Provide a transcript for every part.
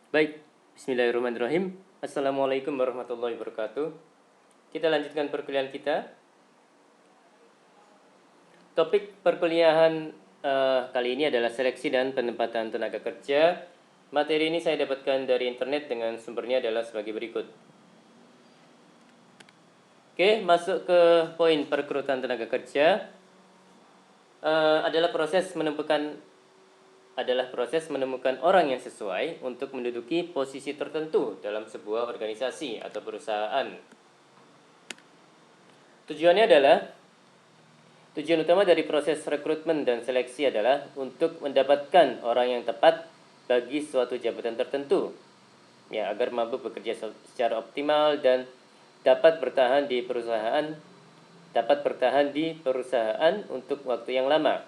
Baik, bismillahirrahmanirrahim. Assalamualaikum warahmatullahi wabarakatuh. Kita lanjutkan perkuliahan kita. Topik perkuliahan kali ini adalah seleksi dan penempatan tenaga kerja. Materi ini saya dapatkan dari internet dengan sumbernya adalah sebagai berikut. Oke, masuk ke poin perekrutan tenaga kerja. Adalah proses menemukan orang yang sesuai untuk menduduki posisi tertentu dalam sebuah organisasi atau perusahaan. Tujuan utama dari proses rekrutmen dan seleksi adalah untuk mendapatkan orang yang tepat bagi suatu jabatan tertentu, ya, agar mampu bekerja secara optimal dan dapat bertahan di perusahaan untuk waktu yang lama.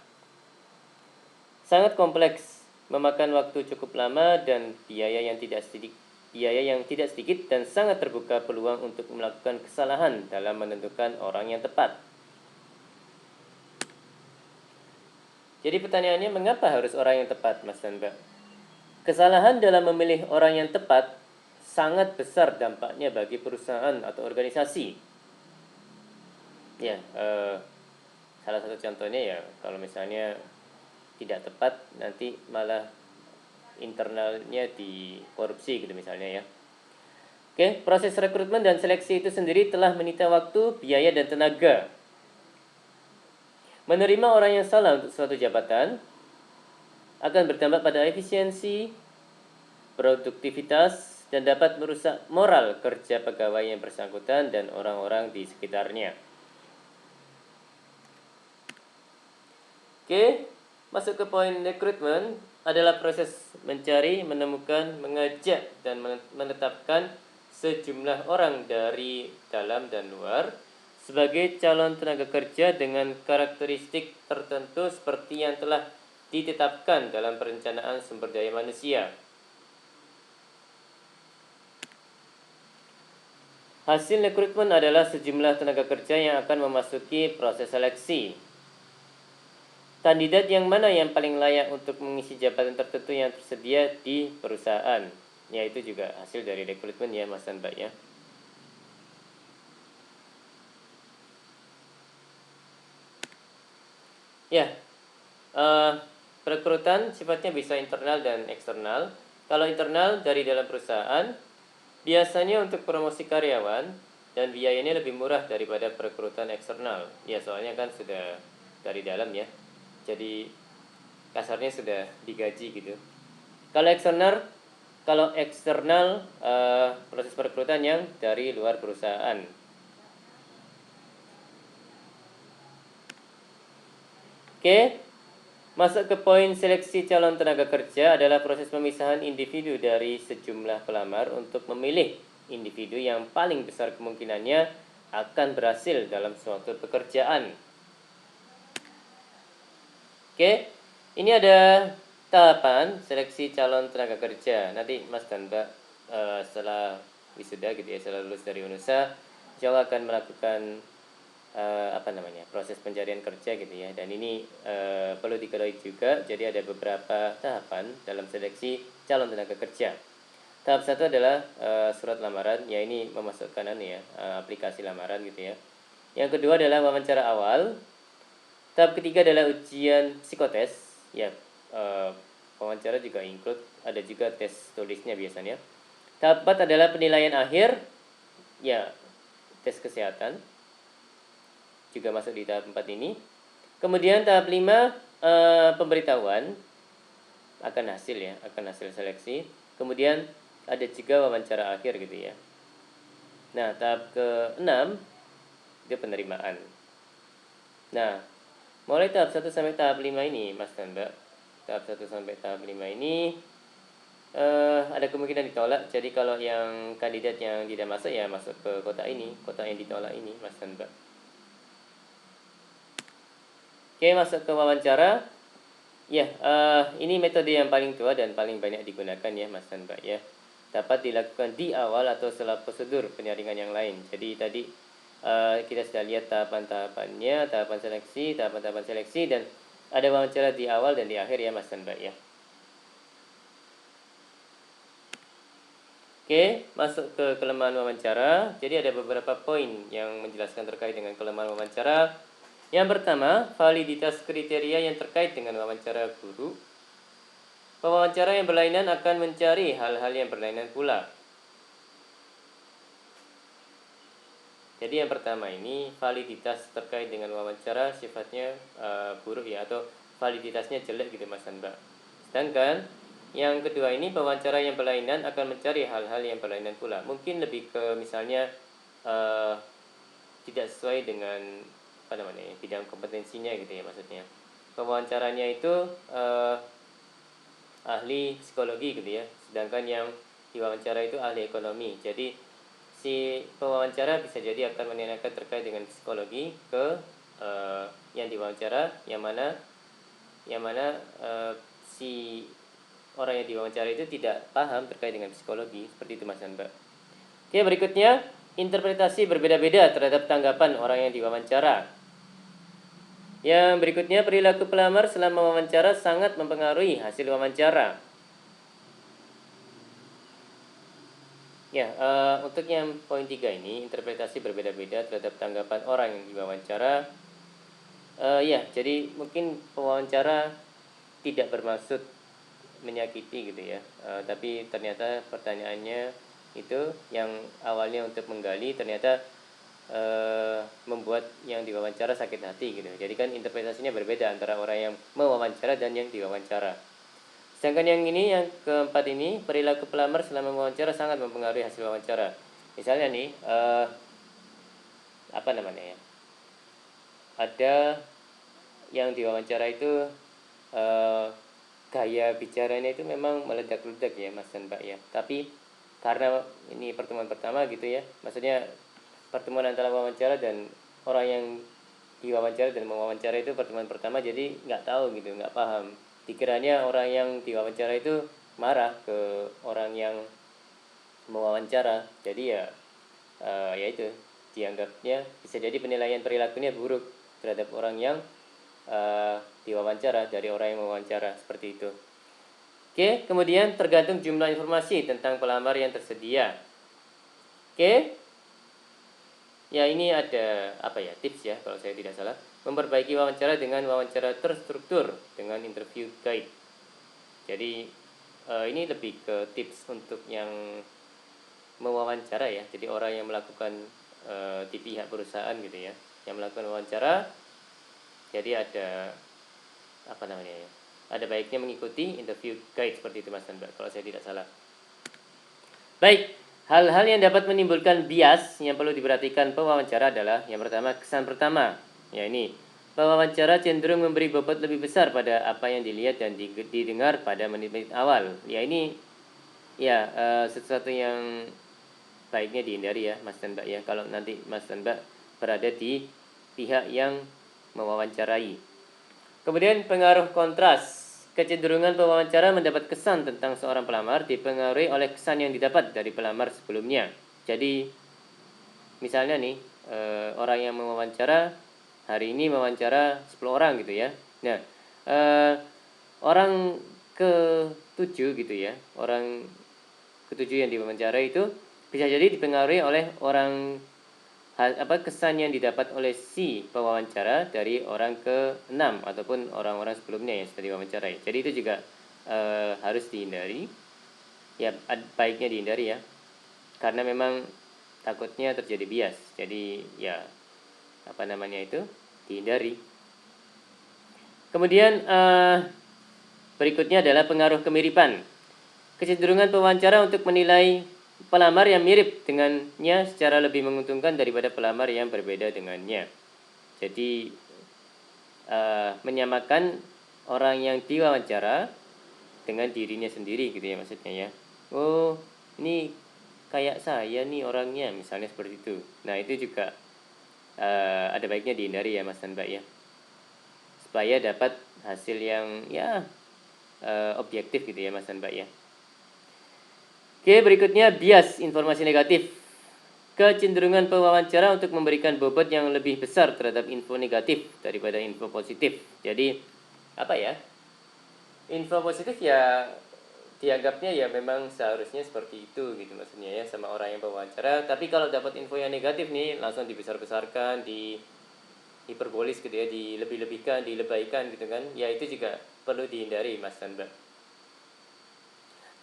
Sangat kompleks, memakan waktu cukup lama dan biaya yang tidak sedikit dan sangat terbuka peluang untuk melakukan kesalahan dalam menentukan orang yang tepat. Jadi pertanyaannya, mengapa harus orang yang tepat, Mas dan Mbak? Kesalahan dalam memilih orang yang tepat sangat besar dampaknya bagi perusahaan atau organisasi. Ya, salah satu contohnya ya, kalau misalnya tidak tepat, nanti malah internalnya dikorupsi gitu misalnya ya. Oke, proses rekrutmen dan seleksi itu sendiri telah menyita waktu, biaya, dan tenaga. Menerima orang yang salah untuk suatu jabatan akan berdampak pada efisiensi, produktivitas, dan dapat merusak moral kerja pegawai yang bersangkutan dan orang-orang di sekitarnya. Oke, masuk ke poin rekrutmen adalah proses mencari, menemukan, mengajak, dan menetapkan sejumlah orang dari dalam dan luar sebagai calon tenaga kerja dengan karakteristik tertentu seperti yang telah ditetapkan dalam perencanaan sumber daya manusia. Hasil rekrutmen adalah sejumlah tenaga kerja yang akan memasuki proses seleksi. Kandidat yang mana yang paling layak untuk mengisi jabatan tertentu yang tersedia di perusahaan. Ya, itu juga hasil dari rekrutmen ya, Mas dan Mbak ya. Ya, perekrutan sifatnya bisa internal dan eksternal. Kalau internal dari dalam perusahaan, biasanya untuk promosi karyawan dan biayanya lebih murah daripada perekrutan eksternal. Ya, soalnya kan sudah dari dalam ya. Jadi kasarnya sudah digaji gitu. Kalau eksternal proses perekrutan yang dari luar perusahaan. Oke, masuk ke poin seleksi calon tenaga kerja adalah proses pemisahan individu dari sejumlah pelamar untuk memilih individu yang paling besar kemungkinannya akan berhasil dalam suatu pekerjaan. Oke, ini ada tahapan seleksi calon tenaga kerja. Nanti Mas dan Mbak setelah wisuda gitu ya, setelah lulus dari UNUSA, insya Allah akan melakukan proses pencarian kerja gitu ya. Dan ini perlu diketahui juga, jadi ada beberapa tahapan dalam seleksi calon tenaga kerja. Tahap satu adalah surat lamaran, ya ini memasukkan aplikasi lamaran gitu ya. Yang kedua adalah wawancara awal. Tahap ketiga adalah ujian psikotes, ya, wawancara juga include, ada juga tes tulisnya biasanya. Tahap 4 adalah penilaian akhir, ya, tes kesehatan, juga masuk di tahap 4 ini. Kemudian tahap 5, pemberitahuan akan hasil seleksi. Kemudian ada juga wawancara akhir gitu ya. Nah, tahap ke-6 itu penerimaan. Nah, mulai tahap 1 sampai tahap 5 ini, Mas dan Mbak, tahap 1 sampai tahap 5 ini ada kemungkinan ditolak. Jadi kalau yang kandidat yang tidak masuk ya masuk ke kota yang ditolak ini, Mas dan Mbak. Oke, masuk ke wawancara. Ya, ini metode yang paling tua dan paling banyak digunakan ya, Mas dan Mbak ya. Dapat dilakukan di awal atau setelah prosedur penyaringan yang lain. Jadi tadi kita sudah lihat tahapan-tahapannya, tahapan-tahapan seleksi, dan ada wawancara di awal dan di akhir ya, Mas dan Mbak ya. Oke, masuk ke kelemahan wawancara. Jadi ada beberapa poin yang menjelaskan terkait dengan kelemahan wawancara. Yang pertama, validitas kriteria yang terkait dengan wawancara guru. Pewawancara yang berlainan akan mencari hal-hal yang berlainan pula. Jadi yang pertama ini validitas terkait dengan wawancara sifatnya buruk ya, atau validitasnya jelek gitu Mas dan Mbak. Sedangkan yang kedua ini pewawancara yang berlainan akan mencari hal-hal yang berlainan pula. Mungkin lebih ke misalnya tidak sesuai dengan bidang kompetensinya gitu ya maksudnya. Pewawancaranya itu ahli psikologi gitu ya, sedangkan yang diwawancara itu ahli ekonomi. Jadi si pewawancara bisa jadi akan menanyakan terkait dengan psikologi ke yang diwawancara, yang mana si orang yang diwawancara itu tidak paham terkait dengan psikologi, seperti itu Mas dan Mbak. Oke, berikutnya interpretasi berbeda-beda terhadap tanggapan orang yang diwawancara. Yang berikutnya, perilaku pelamar selama wawancara sangat mempengaruhi hasil wawancara. Ya, untuk yang poin 3 ini, interpretasi berbeda-beda terhadap tanggapan orang yang diwawancara. Ya, jadi mungkin pewawancara tidak bermaksud menyakiti gitu ya, tapi ternyata pertanyaannya itu yang awalnya untuk menggali ternyata membuat yang diwawancara sakit hati gitu. Jadi kan interpretasinya berbeda antara orang yang mewawancara dan yang diwawancara. Sedangkan yang ini, yang keempat ini, perilaku pelamar selama wawancara sangat mempengaruhi hasil wawancara. Misalnya nih, ada yang diwawancara itu gaya bicaranya itu memang meledak-ledak ya Mas dan Mbak ya. Tapi karena ini pertemuan pertama gitu ya, maksudnya pertemuan antara wawancara dan orang yang diwawancara dan mewawancara itu pertemuan pertama, jadi nggak tahu gitu, nggak paham. Dikiranya orang yang diwawancara itu marah ke orang yang mewawancara, jadi ya itu dianggapnya bisa jadi penilaian perilakunya buruk terhadap orang yang diwawancara dari orang yang mewawancara, seperti itu. Oke, kemudian tergantung jumlah informasi tentang pelamar yang tersedia. Oke, ya ini ada tips ya kalau saya tidak salah. Memperbaiki wawancara dengan wawancara terstruktur dengan interview guide. Jadi ini lebih ke tips untuk yang mewawancara ya. Jadi orang yang melakukan di pihak perusahaan gitu ya, yang melakukan wawancara. Jadi ada ada baiknya mengikuti interview guide seperti itu Mas dan Mbak, kalau saya tidak salah. Baik, hal-hal yang dapat menimbulkan bias yang perlu diperhatikan pewawancara adalah yang pertama, kesan pertama. Ya ini, pewawancara cenderung memberi bobot lebih besar pada apa yang dilihat dan didengar pada menit-menit awal. Ya ini ya sesuatu yang baiknya dihindari ya Mas dan Mbak ya, kalau nanti Mas dan Mbak berada di pihak yang mewawancarai. Kemudian pengaruh kontras. Kecenderungan pewawancara mendapat kesan tentang seorang pelamar dipengaruhi oleh kesan yang didapat dari pelamar sebelumnya. Jadi misalnya nih, orang yang mewawancara hari ini mewawancara 10 orang gitu ya. Nah, orang ke-7 gitu ya, orang ke-7 yang diwawancara itu bisa jadi dipengaruhi oleh kesan yang didapat oleh si pewawancara dari orang ke-6 ataupun orang-orang sebelumnya yang sudah diwawancarai. Jadi itu juga harus dihindari. Ya, baiknya dihindari ya. Karena memang takutnya terjadi bias. Jadi ya dihindari. Kemudian berikutnya adalah pengaruh kemiripan. Kecenderungan pewawancara untuk menilai pelamar yang mirip dengannya secara lebih menguntungkan daripada pelamar yang berbeda dengannya. Jadi menyamakan orang yang diwawancara dengan dirinya sendiri gitu ya maksudnya ya. Oh, ini kayak saya nih orangnya, misalnya seperti itu. Nah, itu juga ada baiknya dihindari ya Mas dan Mbak ya. Supaya dapat hasil yang ya objektif gitu ya Mas dan Mbak ya. Oke, berikutnya bias informasi negatif. Kecenderungan pewawancara untuk memberikan bobot yang lebih besar terhadap info negatif daripada info positif. Jadi info positif ya dianggapnya ya memang seharusnya seperti itu gitu maksudnya ya sama orang yang wawancara. Tapi kalau dapat info yang negatif nih langsung dibesar-besarkan, di hiperbolis gitu ya, dilebih-lebihkan, dilebaikan gitu kan, ya itu juga perlu dihindari Mas dan Mbak.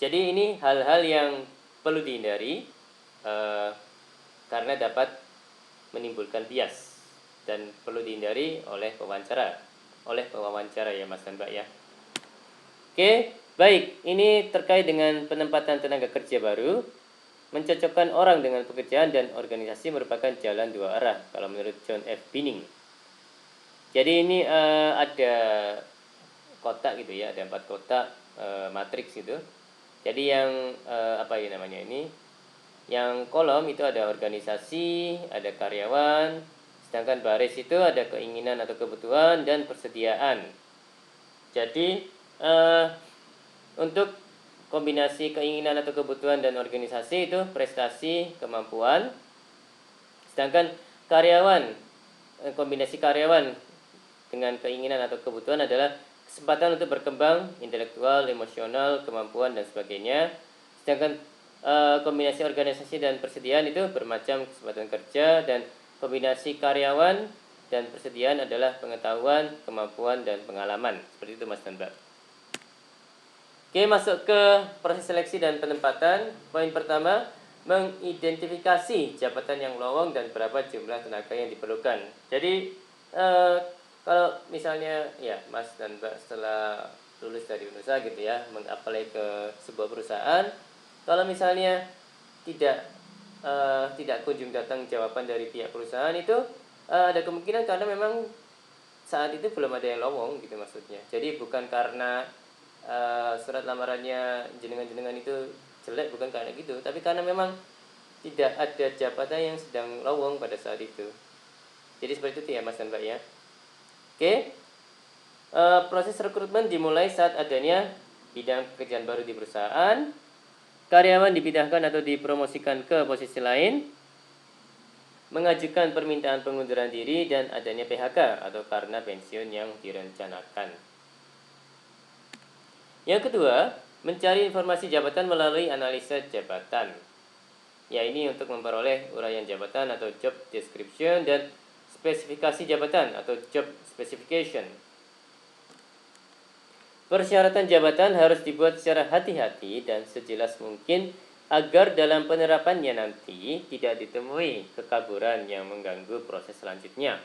Jadi ini hal-hal yang perlu dihindari karena dapat menimbulkan bias dan perlu dihindari oleh pewawancara ya Mas dan Mbak ya. Oke, baik. Ini terkait dengan penempatan tenaga kerja baru. Mencocokkan orang dengan pekerjaan dan organisasi merupakan jalan dua arah kalau menurut John F. Binning. Jadi ini ada kotak gitu ya, ada 4 kotak matriks gitu. Jadi yang apa ya namanya ini? Yang kolom itu ada organisasi, ada karyawan, sedangkan baris itu ada keinginan atau kebutuhan dan persediaan. Jadi untuk kombinasi keinginan atau kebutuhan dan organisasi itu prestasi, kemampuan. Sedangkan karyawan, kombinasi karyawan dengan keinginan atau kebutuhan adalah kesempatan untuk berkembang intelektual, emosional, kemampuan dan sebagainya. Sedangkan kombinasi organisasi dan persediaan itu bermacam kesempatan kerja, dan kombinasi karyawan dan persediaan adalah pengetahuan, kemampuan dan pengalaman. Seperti itu Mas dan Mbak. Oke, masuk ke proses seleksi dan penempatan. Poin pertama, mengidentifikasi jabatan yang lowong dan berapa jumlah tenaga yang diperlukan. Jadi kalau misalnya ya Mas dan Mbak setelah lulus dari UNUSA gitu ya, mengapply ke sebuah perusahaan, kalau misalnya tidak kunjung datang jawaban dari pihak perusahaan itu ada kemungkinan karena memang saat itu belum ada yang lowong gitu maksudnya. Jadi bukan karena surat lamarannya jenengan-jenengan itu jelek, bukan karena gitu, tapi karena memang tidak ada jabatan yang sedang lowong pada saat itu. Jadi seperti itu ya Mas dan Mbak ya. Oke, proses rekrutmen dimulai saat adanya bidang pekerjaan baru di perusahaan, karyawan dipindahkan atau dipromosikan ke posisi lain, mengajukan permintaan pengunduran diri, dan adanya PHK atau karena pensiun yang direncanakan. Yang kedua, mencari informasi jabatan melalui analisa jabatan. Ya, ini untuk memperoleh uraian jabatan atau job description dan spesifikasi jabatan atau job specification. Persyaratan jabatan harus dibuat secara hati-hati dan sejelas mungkin agar dalam penerapannya nanti tidak ditemui kekaburan yang mengganggu proses selanjutnya.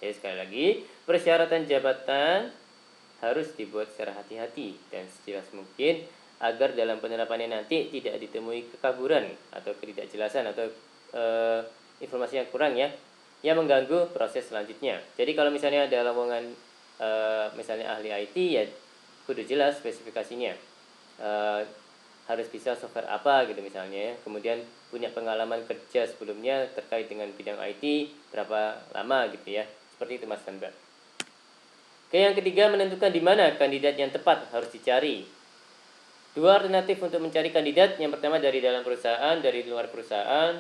Jadi sekali lagi, persyaratan jabatan harus dibuat secara hati-hati dan sejelas mungkin agar dalam penerapannya nanti tidak ditemui kekaburan atau ketidakjelasan atau informasi yang kurang ya, yang mengganggu proses selanjutnya. Jadi kalau misalnya ada lowongan misalnya ahli IT, ya kudu jelas spesifikasinya, harus bisa software apa gitu misalnya ya. Kemudian punya pengalaman kerja sebelumnya terkait dengan bidang IT berapa lama gitu ya. Seperti itu Mas dan Mbak. Oke, yang ketiga, menentukan di mana kandidat yang tepat harus dicari. Dua alternatif untuk mencari kandidat. Yang pertama dari dalam perusahaan, dari luar perusahaan.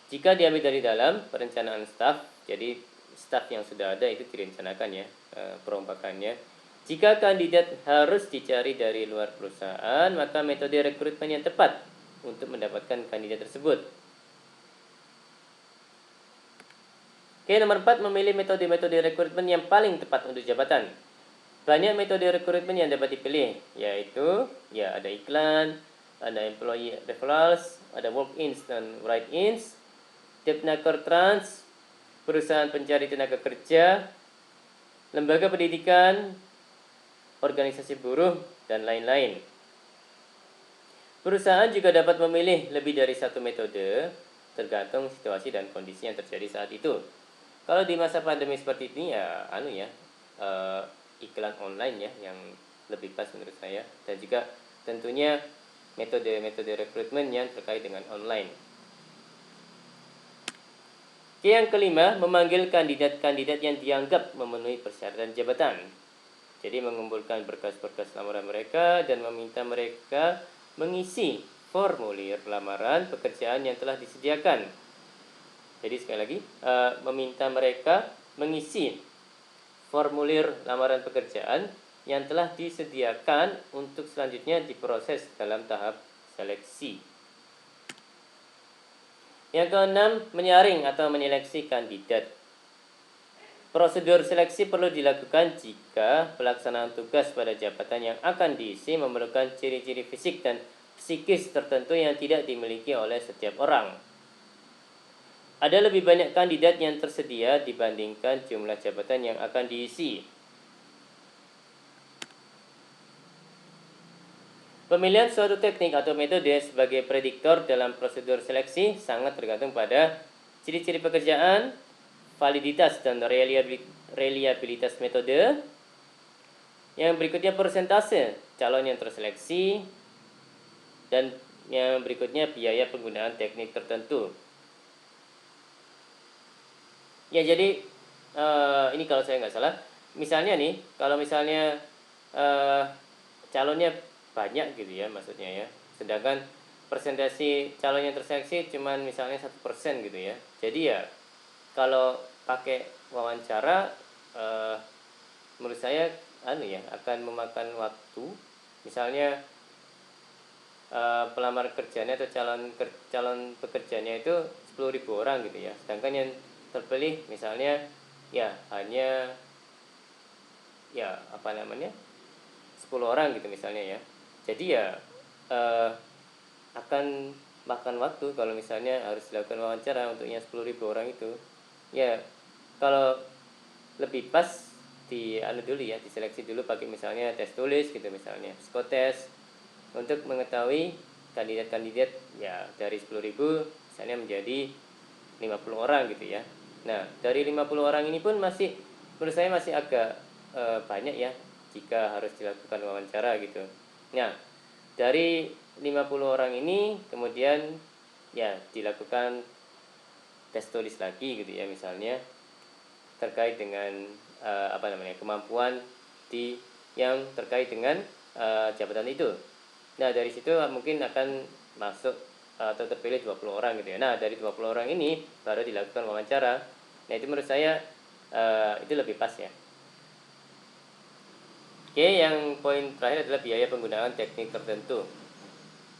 Jika diambil dari dalam, perencanaan staf. Jadi staf yang sudah ada itu direncanakan ya, perombakannya. Jika kandidat harus dicari dari luar perusahaan, maka metode rekrutmen yang tepat untuk mendapatkan kandidat tersebut. Oke, nomor 4, memilih metode-metode rekrutmen yang paling tepat untuk jabatan. Banyak metode rekrutmen yang dapat dipilih, yaitu ya ada iklan, ada employee referrals, ada walk-ins dan write-ins, Depnaker Trans, perusahaan pencari tenaga kerja, lembaga pendidikan, organisasi buruh, dan lain-lain. Perusahaan juga dapat memilih lebih dari satu metode, tergantung situasi dan kondisi yang terjadi saat itu. Kalau di masa pandemi seperti ini ya iklan online ya yang lebih pas menurut saya, dan juga tentunya metode-metode rekrutmen yang terkait dengan online. Yang kelima, memanggil kandidat-kandidat yang dianggap memenuhi persyaratan jabatan. Jadi mengumpulkan berkas-berkas lamaran mereka dan meminta mereka mengisi formulir lamaran pekerjaan yang telah disediakan. Jadi sekali lagi, meminta mereka mengisi formulir lamaran pekerjaan yang telah disediakan untuk selanjutnya diproses dalam tahap seleksi. Yang keenam, menyaring atau menyeleksi kandidat. Prosedur seleksi perlu dilakukan jika pelaksanaan tugas pada jabatan yang akan diisi memerlukan ciri-ciri fisik dan psikis tertentu yang tidak dimiliki oleh setiap orang. Ada lebih banyak kandidat yang tersedia dibandingkan jumlah jabatan yang akan diisi. Pemilihan suatu teknik atau metode sebagai prediktor dalam prosedur seleksi sangat tergantung pada ciri-ciri pekerjaan, validitas dan reliabilitas metode. Yang berikutnya persentase calon yang terseleksi, dan yang berikutnya biaya penggunaan teknik tertentu. Ya, jadi ini kalau saya nggak salah, misalnya nih, kalau misalnya calonnya banyak gitu ya, maksudnya ya, sedangkan persentase calon yang terseleksi cuman misalnya 1% gitu ya. Jadi ya kalau pakai wawancara, menurut saya akan memakan waktu. Misalnya pelamar kerjanya atau calon pekerjanya itu 10.000 orang gitu ya, sedangkan yang terpilih misalnya ya hanya 10 orang gitu misalnya ya. Jadi ya akan makan waktu kalau misalnya harus dilakukan wawancara untuk yang 10.000 orang itu. Ya kalau lebih pas diseleksi dulu pakai misalnya tes tulis gitu, misalnya psikotes, untuk mengetahui kandidat-kandidat ya dari 10.000 misalnya menjadi 50 orang gitu ya. Nah, dari 50 orang ini pun menurut saya masih agak banyak ya jika harus dilakukan wawancara gitu. Nah, dari 50 orang ini kemudian ya dilakukan tes tulis lagi gitu ya, misalnya terkait dengan kemampuan yang terkait dengan jabatan itu. Nah, dari situ mungkin akan masuk atau terpilih 20 orang gitu ya. Nah, dari 20 orang ini baru dilakukan wawancara. Nah, itu menurut saya itu lebih pas ya. Oke, yang poin terakhir adalah biaya penggunaan teknik tertentu.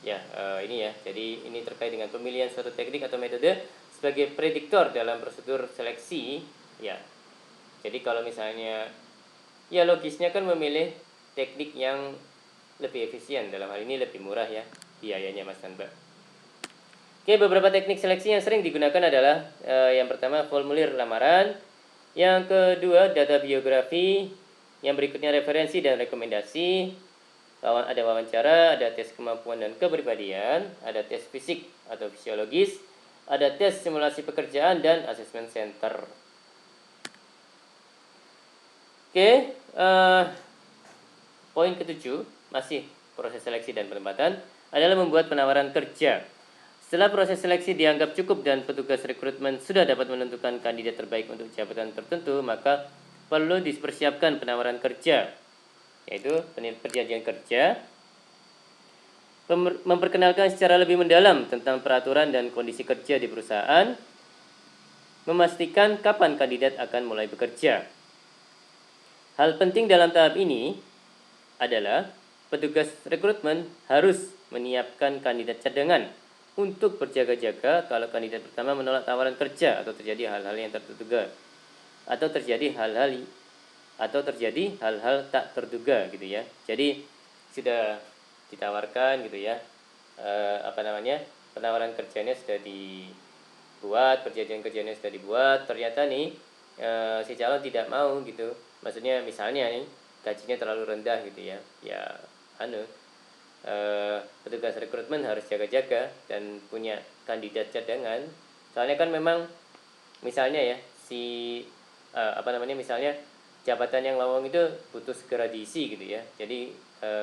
Ya, ini ya. Jadi ini terkait dengan pemilihan suatu teknik atau metode sebagai prediktor dalam prosedur seleksi. Ya, jadi kalau misalnya ya logisnya kan memilih teknik yang lebih efisien, dalam hal ini lebih murah ya biayanya, Mas dan Mbak. Oke, beberapa teknik seleksi yang sering digunakan adalah yang pertama formulir lamaran, yang kedua data biografi, yang berikutnya referensi dan rekomendasi, ada wawancara, ada tes kemampuan dan kepribadian, ada tes fisik atau fisiologis, ada tes simulasi pekerjaan, dan assessment center. Oke, poin ketujuh, masih proses seleksi dan penempatan, adalah membuat penawaran kerja. Setelah proses seleksi dianggap cukup dan petugas rekrutmen sudah dapat menentukan kandidat terbaik untuk jabatan tertentu, maka perlu dipersiapkan penawaran kerja, yaitu perjanjian kerja, memperkenalkan secara lebih mendalam tentang peraturan dan kondisi kerja di perusahaan, memastikan kapan kandidat akan mulai bekerja. Hal penting dalam tahap ini adalah petugas rekrutmen harus menyiapkan kandidat cadangan untuk berjaga-jaga kalau kandidat pertama menolak tawaran kerja atau terjadi hal-hal yang terduga, atau terjadi hal-hal tak terduga gitu ya. Jadi sudah ditawarkan gitu ya, penawaran kerjanya sudah dibuat, perjanjian kerjanya sudah dibuat, ternyata nih si calon tidak mau gitu, maksudnya misalnya nih gajinya terlalu rendah gitu ya, petugas rekrutmen harus jaga-jaga dan punya kandidat cadangan. Soalnya kan memang misalnya ya misalnya jabatan yang lowong itu butuh segera diisi gitu ya. Jadi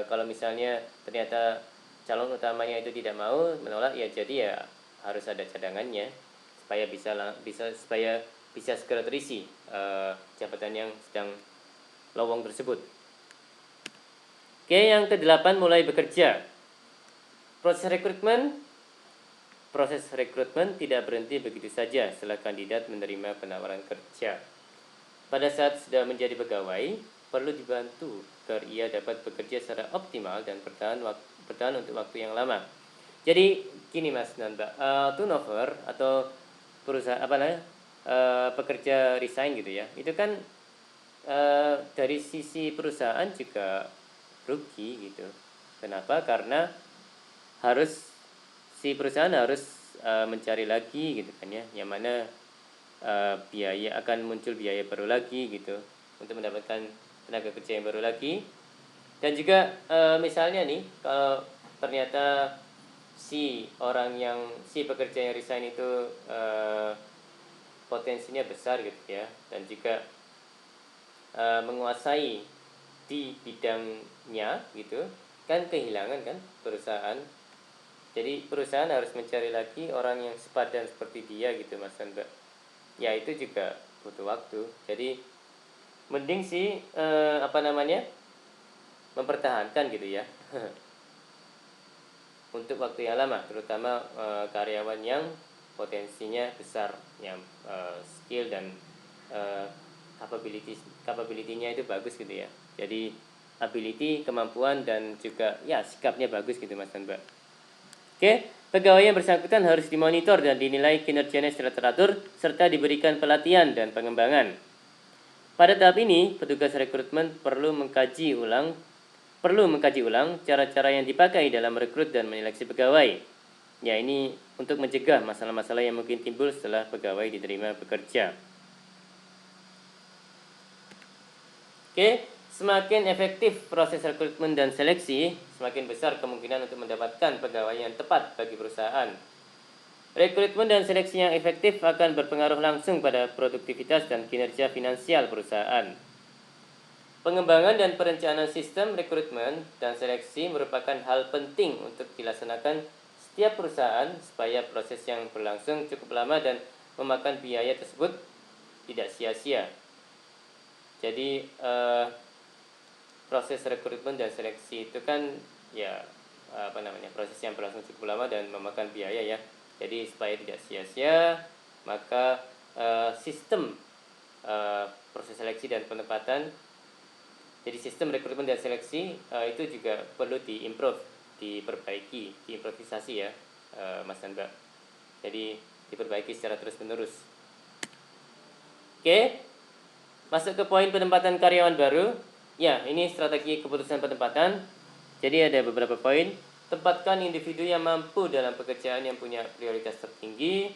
kalau misalnya ternyata calon utamanya itu tidak mau, menolak, ya jadi ya harus ada cadangannya supaya bisa segera terisi jabatan yang sedang lowong tersebut. Oke, yang ke-8, mulai bekerja. Proses rekrutmen tidak berhenti begitu saja setelah kandidat menerima penawaran kerja. Pada saat sudah menjadi pegawai, perlu dibantu agar ia dapat bekerja secara optimal dan bertahan untuk waktu yang lama. Jadi gini Mas dan Mbak, turnover atau perusahaan pekerja resign gitu ya, itu kan dari sisi perusahaan juga rugi gitu. Kenapa? Karena si perusahaan harus mencari lagi gitu kan ya, yang mana akan muncul biaya baru lagi gitu untuk mendapatkan tenaga kerja yang baru lagi. Dan juga misalnya nih, kalau ternyata si pekerja yang resign itu potensinya besar gitu ya, dan juga menguasai di bidangnya gitu, kan kehilangan kan perusahaan. Jadi perusahaan harus mencari lagi orang yang sepadan seperti dia gitu Mas dan Mbak. Ya itu juga butuh waktu. Jadi mending sih mempertahankan gitu ya untuk waktu yang lama, terutama karyawan yang potensinya besar, yang skill dan capability-nya itu bagus gitu ya. Jadi ability, kemampuan, dan juga ya sikapnya bagus gitu Mas dan Mbak. Oke, pegawai yang bersangkutan harus dimonitor dan dinilai kinerjanya secara teratur serta diberikan pelatihan dan pengembangan. Pada tahap ini, petugas rekrutmen perlu mengkaji ulang cara-cara yang dipakai dalam merekrut dan menyeleksi pegawai. Ya, ini untuk mencegah masalah-masalah yang mungkin timbul setelah pegawai diterima bekerja. Oke, semakin efektif proses rekrutmen dan seleksi, semakin besar kemungkinan untuk mendapatkan pegawai yang tepat bagi perusahaan. Rekrutmen dan seleksi yang efektif akan berpengaruh langsung pada produktivitas dan kinerja finansial perusahaan. Pengembangan dan perencanaan sistem rekrutmen dan seleksi merupakan hal penting untuk dilaksanakan setiap perusahaan supaya proses yang berlangsung cukup lama dan memakan biaya tersebut tidak sia-sia. Jadi proses rekrutmen dan seleksi itu kan ya proses yang berlangsung cukup lama dan memakan biaya ya. Jadi supaya tidak sia-sia, maka sistem proses seleksi dan penempatan, jadi sistem rekrutmen dan seleksi itu juga perlu diperbaiki, diimprovisasi ya Mas dan Mbak. Jadi diperbaiki secara terus-menerus. Oke, masuk ke poin penempatan karyawan baru. Ya, ini strategi keputusan penempatan. Jadi ada beberapa poin. Tempatkan individu yang mampu dalam pekerjaan yang punya prioritas tertinggi.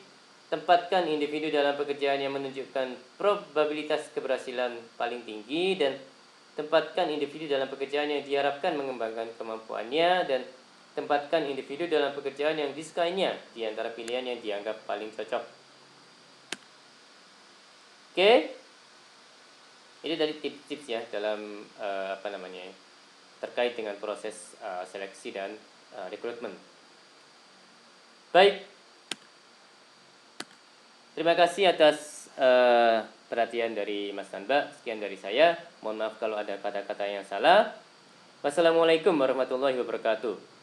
Tempatkan individu dalam pekerjaan yang menunjukkan probabilitas keberhasilan paling tinggi. Dan tempatkan individu dalam pekerjaan yang diharapkan mengembangkan kemampuannya. Dan tempatkan individu dalam pekerjaan yang disukainya di antara pilihan yang dianggap paling cocok. Oke. Ini dari tips-tips ya dalam terkait dengan proses seleksi dan rekrutmen. Baik, terima kasih atas perhatian dari Mas dan Mbak. Sekian dari saya. Mohon maaf kalau ada kata-kata yang salah. Wassalamualaikum warahmatullahi wabarakatuh.